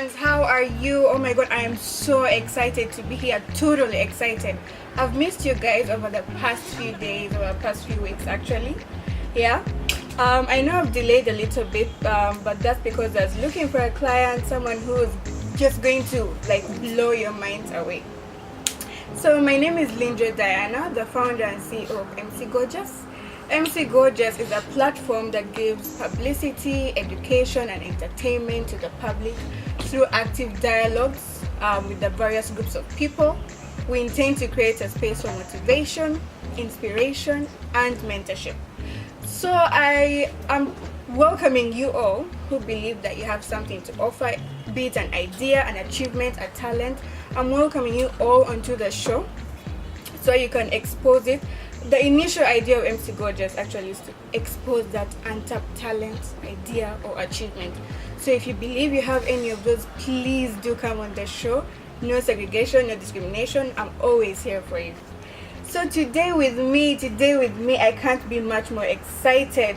fans, how are you? Oh my god, I am so excited to be here, totally excited. I've missed you guys over the past few days, over the past few weeks actually. Yeah. I know I've delayed a little bit, but that's because I was looking for a client, someone who's just going to like blow your minds away. So my name is Linda Diana, the founder and CEO of MC Gorgeous. MC Gorgeous is a platform that gives publicity, education and entertainment to the public through active dialogues with the various groups of people. We intend to create a space for motivation, inspiration and mentorship. So I am welcoming you all who believe that you have something to offer, be it an idea, an achievement, a talent. I'm welcoming you all onto the show so you can expose it. The initial idea of MC Gorgeous actually is to expose that untapped talent, idea or achievement. So if you believe you have any of those, please do come on the show. No segregation, no discrimination. I'm always here for you. So today with me, I can't be much more excited.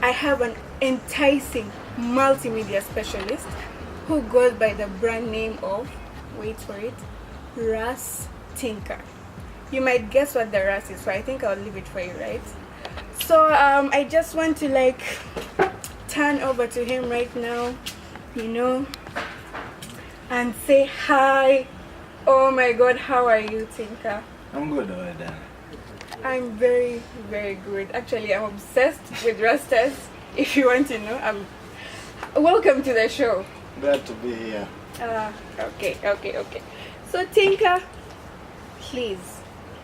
I have an enticing multimedia specialist who goes by the brand name of, wait for it, Rasta. You might guess what the Ras is, so I think I'll leave it for you, right? So I just want to like turn over to him right now, and say hi. Oh my god, how are you, Tinka? I'm good over there. I'm very, very good. Actually, I'm obsessed with Rastas. If you want to know, welcome to the show. Glad to be here. Okay. So Tinka, please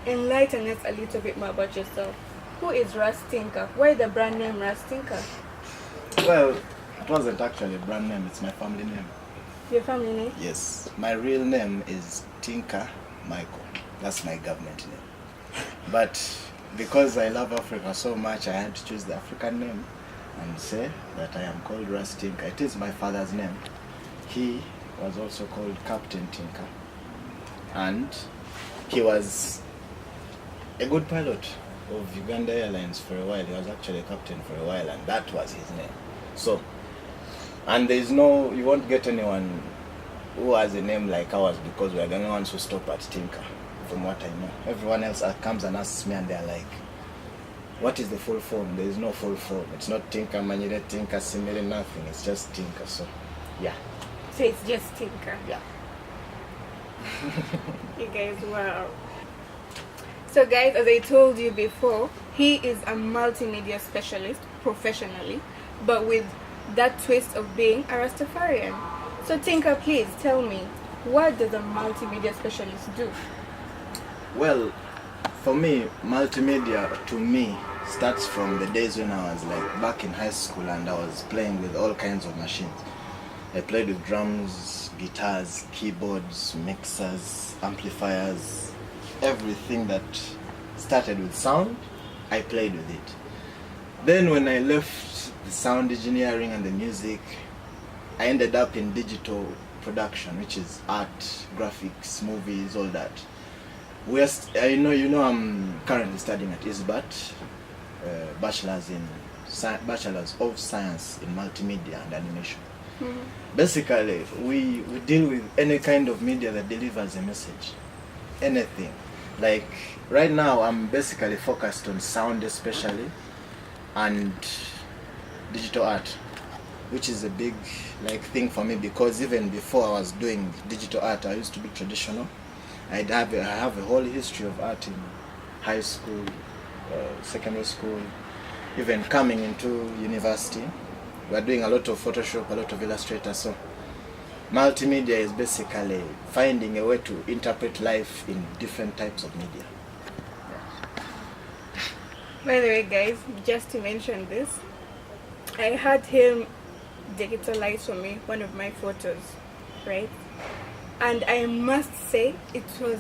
enlighten us a little bit more about yourself. Who is Rasta? Why the brand name Rasta? Well, it wasn't actually a brand name, it's my family name. Your family name? Yes, my real name is Tinka Michael. That's my government name. But because I love Africa so much, I had to choose the African name and say that I am called Rasta. It is my father's name. He was also called Captain Tinka. And he was a good pilot of Uganda Airlines for a while. He was actually a captain for a while, and that was his name. So, and you won't get anyone who has a name like ours because we are the only ones who stop at Tinka, from what I know. Everyone else comes and asks me and they're like, what is the full form? There is no full form. It's not Tinka Manyire, Tinka Simile, nothing. It's just Tinka. So, yeah. So it's just Tinka. Yeah. You guys, wow. So guys, as I told you before, he is a multimedia specialist professionally, but with that twist of being a Rastafarian. So Tinka, please tell me, what does a multimedia specialist do? Well, for me, multimedia to me starts from the days when I was like back in high school and I was playing with all kinds of machines. I played with drums, guitars, keyboards, mixers, amplifiers, everything that started with sound, I played with it. Then when I left the sound engineering and the music, I ended up in digital production, which is art, graphics, movies, all that. I'm currently studying at ISBAT, bachelor's of science in multimedia and animation. Mm-hmm. Basically, we deal with any kind of media that delivers a message, anything. Like right now, I'm basically focused on sound especially, and digital art, which is a big thing for me because even before I was doing digital art, I used to be traditional. I have a whole history of art in high school, secondary school, even coming into university. We're doing a lot of Photoshop, a lot of Illustrator. So multimedia is basically finding a way to interpret life in different types of media. By the way, guys, just to mention this, I had him digitalize for me one of my photos, right? And I must say it was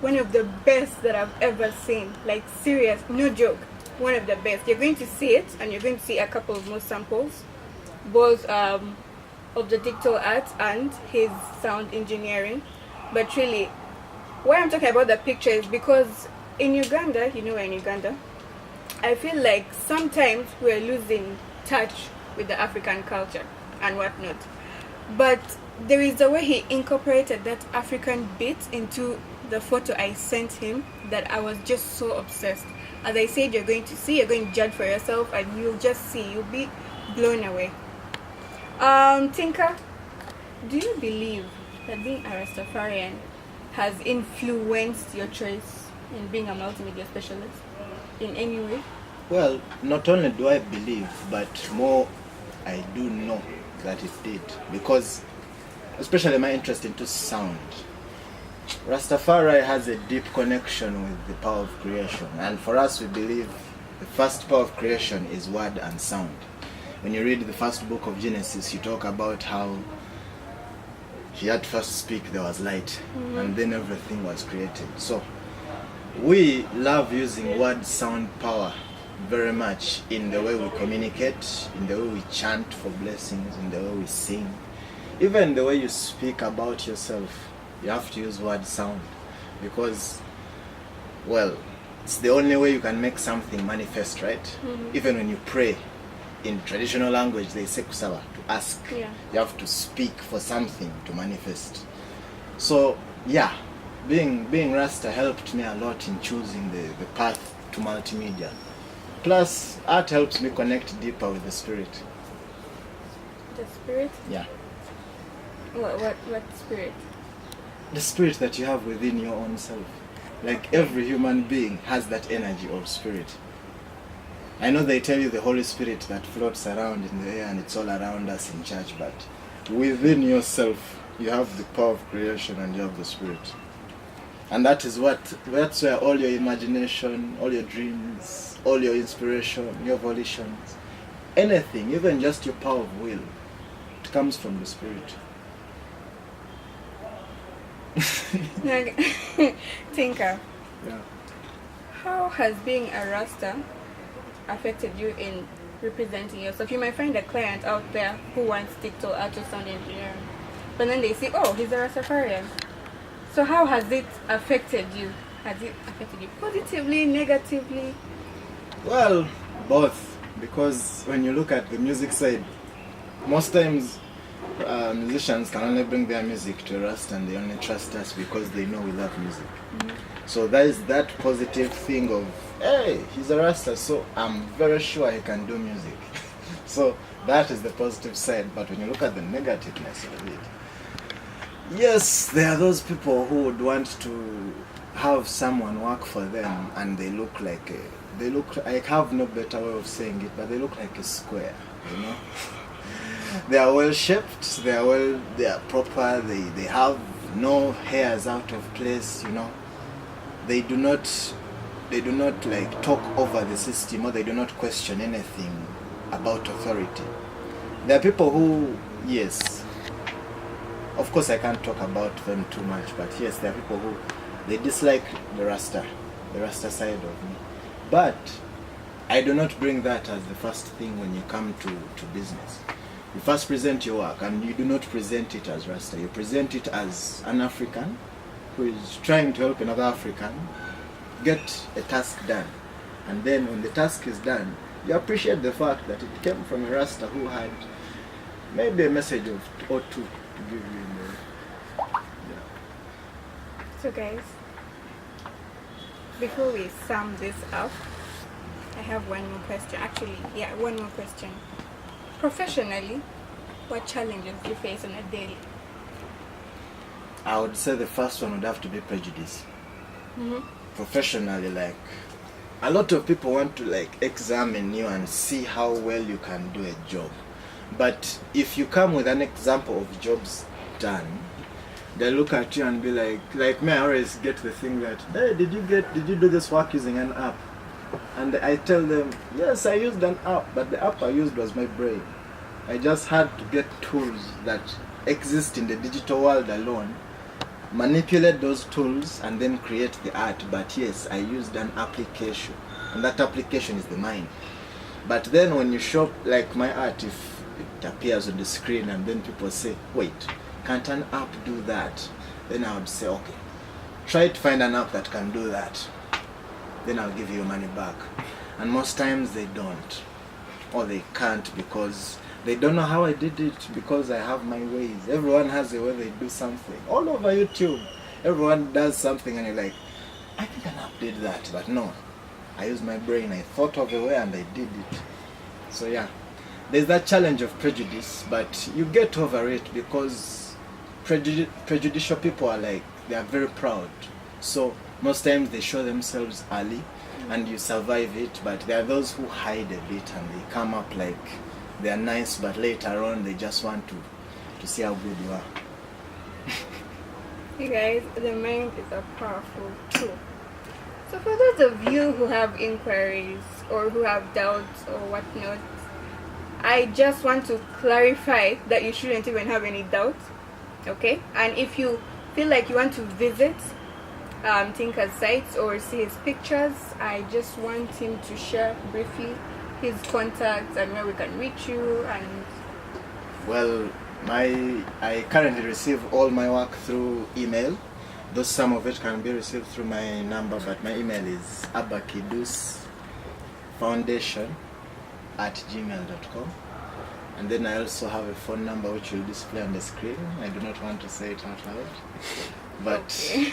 one of the best that I've ever seen. Like serious, no joke, one of the best. You're going to see it and you're going to see a couple of more samples, both of the digital art and his sound engineering. But really, why I'm talking about the picture is because in Uganda, we're in Uganda, I feel like sometimes we're losing touch with the African culture and whatnot. But there is the way he incorporated that African beat into the photo I sent him that I was just so obsessed. As I said, you're going to see, you're going to judge for yourself, and you'll just see, you'll be blown away. Tinka, do you believe that being a Rastafarian has influenced your choice in being a multimedia specialist in any way? Well, not only do I believe, but more I do know that it did. Because, especially my interest into sound, Rastafari has a deep connection with the power of creation. And for us, we believe the first power of creation is word and sound. When you read the first book of Genesis, you talk about how he had to first speak, there was light, and then everything was created. So we love using word sound power very much in the way we communicate, in the way we chant for blessings, in the way we sing, even the way you speak about yourself. You have to use word sound because, well, it's the only way you can make something manifest, right? Even when you pray in traditional language, they say kusaba, to ask. Yeah. You have to speak for something to manifest. So yeah, being Rasta helped me a lot in choosing the path to multimedia. Plus, art helps me connect deeper with the spirit. The spirit? Yeah. What spirit? The spirit that you have within your own self. Like every human being has that energy of spirit. I know they tell you the Holy Spirit that floats around in the air and it's all around us in church, but within yourself you have the power of creation and you have the spirit. And that's where all your imagination, all your dreams, all your inspiration, your volitions, anything, even just your power of will, it comes from the spirit. Tinka, Yeah. how has being a Rasta affected you in representing yourself? You might find a client out there who wants digital artist sound engineer, but then they see, oh, he's a Rastafarian. So how has it affected you? Has it affected you positively, negatively? Well, both. Because when you look at the music side, most times musicians can only bring their music to Rasta and they only trust us because they know we love music. So there is that positive thing of, hey, he's a Rasta, so I'm very sure he can do music. So that is the positive side. But when you look at the negativeness of it, yes, there are those people who would want to have someone work for them and they look like I have no better way of saying it, but they look like a square, you know. They are well shaped, they are proper, they have no hairs out of place, you know. They do not like talk over the system, or they do not question anything about authority. There are people who, yes, of course I can't talk about them too much, but yes, there are people who they dislike the Rasta side of me. But I do not bring that as the first thing when you come to business. You first present your work and you do not present it as Rasta. You present it as an African who is trying to help another African get a task done. And then when the task is done, you appreciate the fact that it came from a Rasta who had maybe a message or two to give you in there. Yeah. So guys, before we sum this up, I have one more question. Actually, yeah, one more question. Professionally, what challenges do you face on a daily? I would say the first one would have to be prejudice. Professionally, like, a lot of people want to like examine you and see how well you can do a job. But if you come with an example of jobs done, they look at you and be like me, I always get the thing that, hey, did you do this work using an app? And I tell them, yes, I used an app, but the app I used was my brain. I just had to get tools that exist in the digital world alone, manipulate those tools, and then create the art. But yes, I used an application, and that application is the mind. But then when you shop like my art, if it appears on the screen and then people say, wait, can't an app do that? Then I would say, okay, try to find an app that can do that. Then I'll give you your money back. And most times they don't, or they can't, because They don't know how I did it because I have my ways. Everyone has a way they do something. All over YouTube, everyone does something and you're like, I think I update that, but no. I used my brain, I thought of a way and I did it. So yeah, there's that challenge of prejudice, but you get over it because prejudicial people are like, they are very proud. So most times they show themselves early and you survive it, but there are those who hide a bit and they come up like they are nice, but later on they just want to see how good you are. You guys, the mind is a powerful tool. So for those of you who have inquiries or who have doubts or whatnot, I just want to clarify that you shouldn't even have any doubts, okay? And if you feel like you want to visit Tinker's sites or see his pictures, I just want him to share briefly his contacts and where we can reach you. And well, I currently receive all my work through email. Though some of it can be received through my number, but my email is abakidusfoundation@gmail.com. And then I also have a phone number which will display on the screen. I do not want to say it out loud. But okay.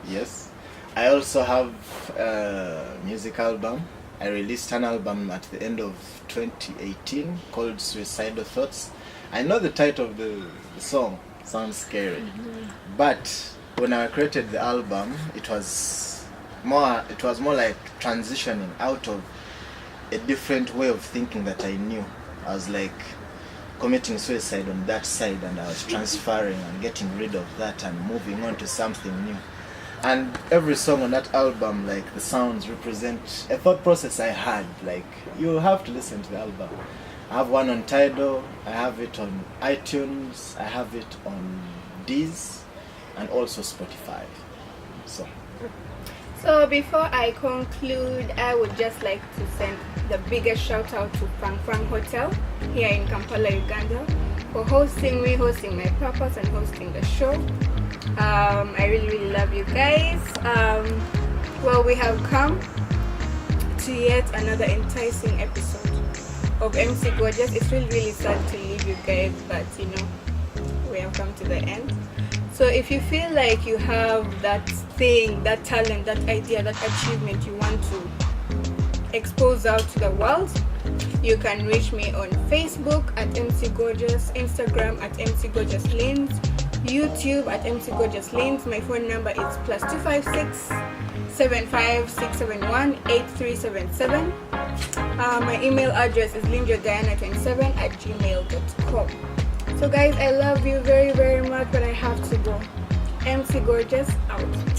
Yes. I also have a music album. I released an album at the end of 2018 called Suicidal Thoughts. I know the title of the song sounds scary, but when I created the album, it was more like transitioning out of a different way of thinking that I knew. I was like committing suicide on that side, and I was transferring and getting rid of that and moving on to something new. And every song on that album, like the sounds represent a thought process I had. Like, you have to listen to the album. I have one on Tidal, I have it on iTunes, I have it on Deez, and also Spotify. So before I conclude, I would just like to send the biggest shout out to Fang Fang Hotel here in Kampala, Uganda, for hosting me, hosting my purpose, and hosting the show. I really love you guys. Well, we have come to yet another enticing episode of MC Gorgeous. It's really sad to leave you guys, but you know, we have come to the end. So if you feel like you have that thing, that talent, that idea, that achievement you want to expose out to the world, you can reach me on Facebook at MC Gorgeous, Instagram at MC Gorgeous Lanes, YouTube at MC Gorgeous Lanes. My phone number is +256 75671 8377. My email address is linjodiana27@gmail.com. So guys, I love you very much, but I have to go. MC Gorgeous out.